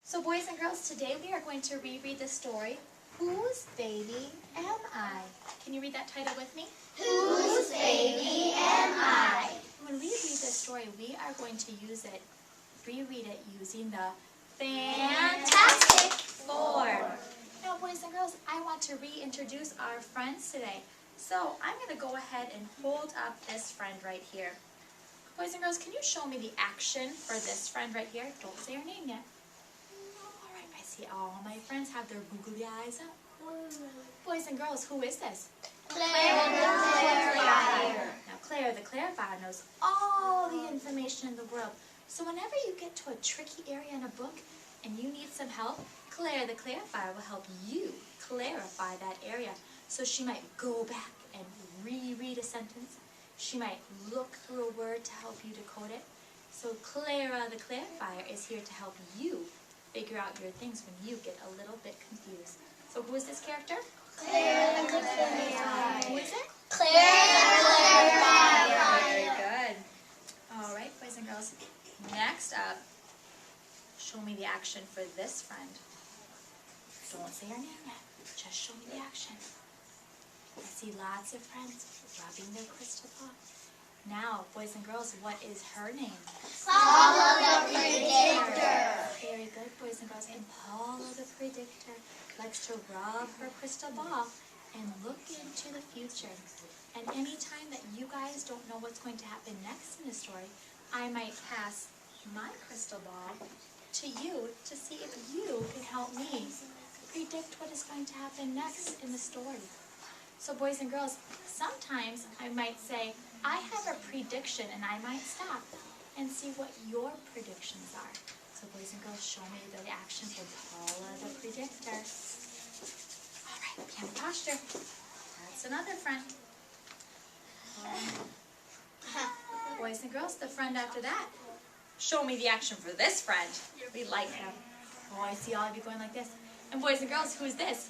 So boys and girls, today we are going to reread the story, Whose Baby Am I? Can you read that title with me? Whose baby am I? When we read this story, we are going to reread it using the Fantastic Four. Now boys and girls, I want to reintroduce our friends today. So I'm going to go ahead and hold up this friend right here. Boys and girls, can you show me the action for this friend right here? Don't say her name yet. Alright, I see all my friends have their googly eyes up. Boys and girls, who is this? Claire the clarifier. Now Claire the clarifier knows all the information in the world. So whenever you get to a tricky area in a book and you need some help, Claire the clarifier will help you clarify that area. So she might go back and reread a sentence. She might look through a word to help you decode it. So Clara the clarifier is here to help you figure out your things when you get a little bit confused. So who is this character? Claire the clarifier. Who is it? Claire the clarifier. Very good. All right, boys and girls. Next up, show me the action for this friend. Don't say her name yet. Just show me the action. I see lots of friends rubbing their crystal ball. Now, boys and girls, what is her name? Paula the predictor. Very good, boys and girls. And Paula the predictor likes to rub her crystal ball and look into the future. And anytime that you guys don't know what's going to happen next in the story, I might pass my crystal ball to you to see if you can help me predict what is going to happen next in the story. So boys and girls, sometimes I might say, I have a prediction, and I might stop and see what your predictions are. So boys and girls, show me the action for Paula the predictor. All right, piano posture. That's another friend. Boys and girls, the friend after that. Show me the action for this friend. We like him. Oh, I see all of you going like this. And boys and girls, who is this?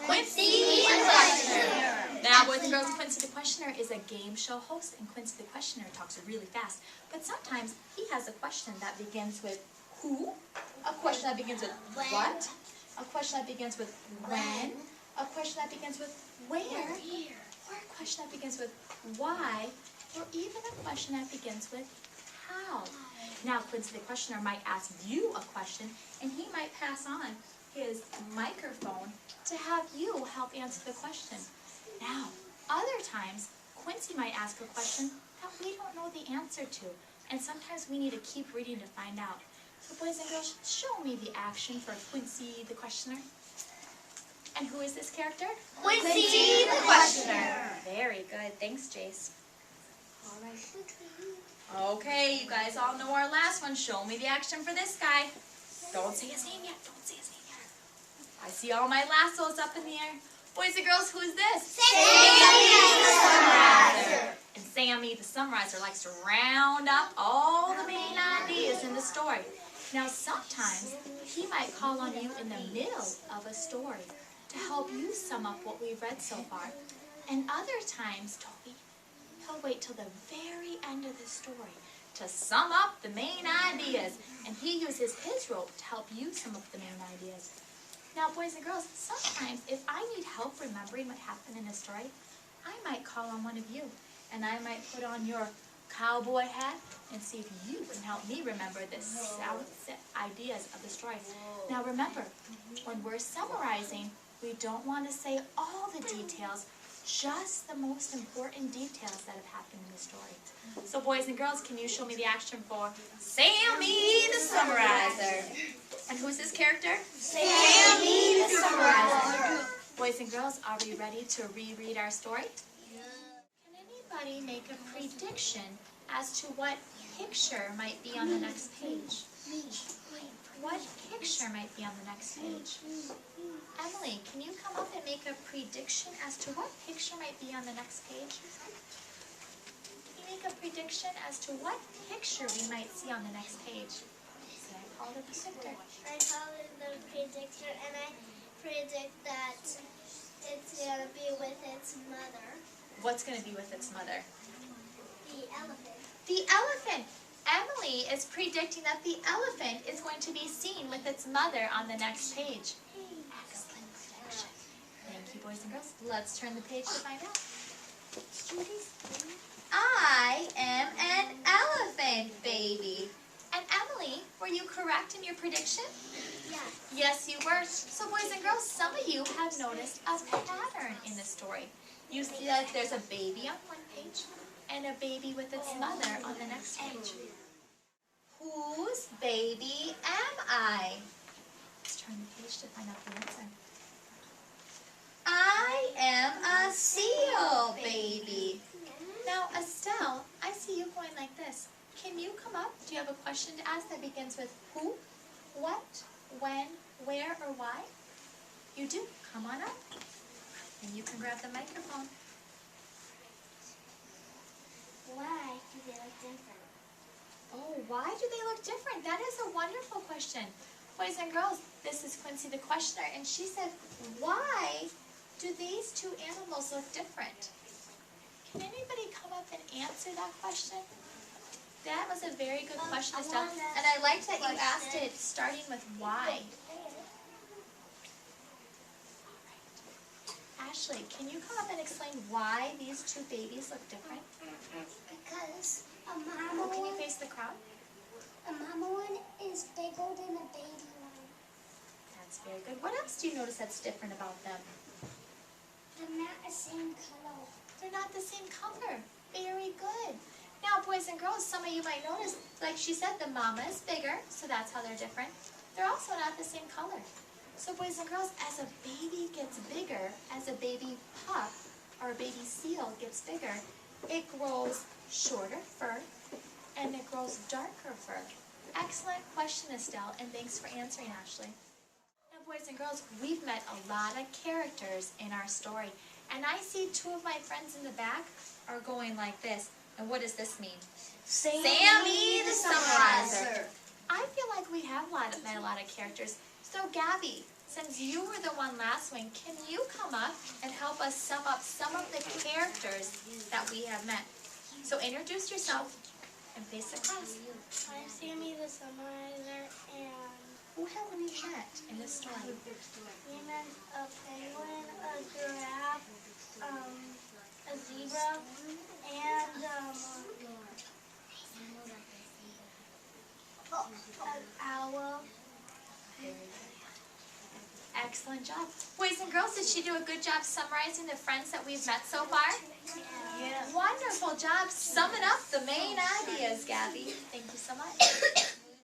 Quincy the questioner. Now, boys and girls, Quincy the Questioner is a game show host, and Quincy the Questioner talks really fast. But sometimes he has a question that begins with who, a question that begins with what, a question that begins with when, a question that begins with where, or a question that begins with why, or even a question that begins with how. Now, Quincy the Questioner might ask you a question, and he might pass on his microphone to have you help answer the question. Now, other times, Quincy might ask a question that we don't know the answer to, and sometimes we need to keep reading to find out. So boys and girls, show me the action for Quincy the Questioner. And who is this character? Quincy the questioner. Very good. Thanks, Jace. All right. Okay, you guys all know our last one. Show me the action for this guy. Don't say his name yet. Don't say his name yet. I see all my lassos up in the air. Boys and girls, who is this? Sammy the summarizer. And Sammy the summarizer likes to round up all the main ideas in the story. Now sometimes he might call on you in the middle of a story to help you sum up what we've read so far. And other times, he'll wait till the very end of the story to sum up the main ideas. And he uses his rope to help you sum up the main ideas. Now, boys and girls, sometimes if I need help remembering what happened in a story, I might call on one of you, and I might put on your cowboy hat and see if you can help me remember the ideas of the story. Now, remember, when we're summarizing, we don't want to say all the details, just the most important details that have happened in the story. So, boys and girls, can you show me the action for Sammy the Summarizer? And who's this character? Sammy the summarizer. Boys and girls, are we ready to reread our story? Can anybody make a prediction as to what picture might be on the next page? What picture might be on the next page? Emily, can you come up and make a prediction as to what picture might be on the next page? Can you make a prediction as to what picture we might see on the next page? So I call the predictor. I call it the predictor, and I predict that it's going to be with its mother. What's going to be with its mother? The elephant. The elephant! Emily is predicting that the elephant is going to be seen with its mother on the next page. Excellent prediction. Thank you, boys and girls. Let's turn the page to find out. I am an elephant, baby. And Emily, were you correct in your prediction? Yes. Yes, you were. So boys and girls, some of you have noticed a pattern in the story. You see that there's a baby on one page and a baby with its mother on the next page. Whose baby am I? Let's turn the page to find out the answer. I am a seal, baby. Now, Estelle, I see you going like this. Can you come up? Do you have a question to ask that begins with who, what, when, where, or why? You do. Come on up. And you can grab the microphone. Why do they look different? Oh, why do they look different? That is a wonderful question. Boys and girls, this is Quincy the questioner, and she said, why do these two animals look different? Can anybody come up and answer that question? That was a very good question, Estelle. And I liked that you asked it starting with why. Ashley, can you come up and explain why these two babies look different? Because a Oh, mama can you one, face the crowd? is bigger than a baby one. That's very good. What else do you notice that's different about them? They're not the same color. They're not the same color. Very good. Now, boys and girls, some of you might notice, like she said, the mama is bigger, so that's how they're different. They're also not the same color. So, boys and girls, as a baby gets bigger, as a baby pup or a baby seal gets bigger, it grows shorter fur and it grows darker fur. Excellent question, Estelle, and thanks for answering, Ashley. Now, boys and girls, we've met a lot of characters in our story, and I see two of my friends in the back are going like this. And what does this mean? Sammy the Summarizer. I feel like we have met a lot of characters. So Gabby, since you were the one last one, can you come up and help us sum up some of the characters that we have met? So introduce yourself and face the class. I'm Sammy the Summarizer, and Who have we met in this story? we met a penguin, a giraffe, a zebra, and an owl. Excellent job. Boys and girls, did she do a good job summarizing the friends that we've met so far? Yeah. Wonderful job summing up the main ideas, Gabby. Thank you so much.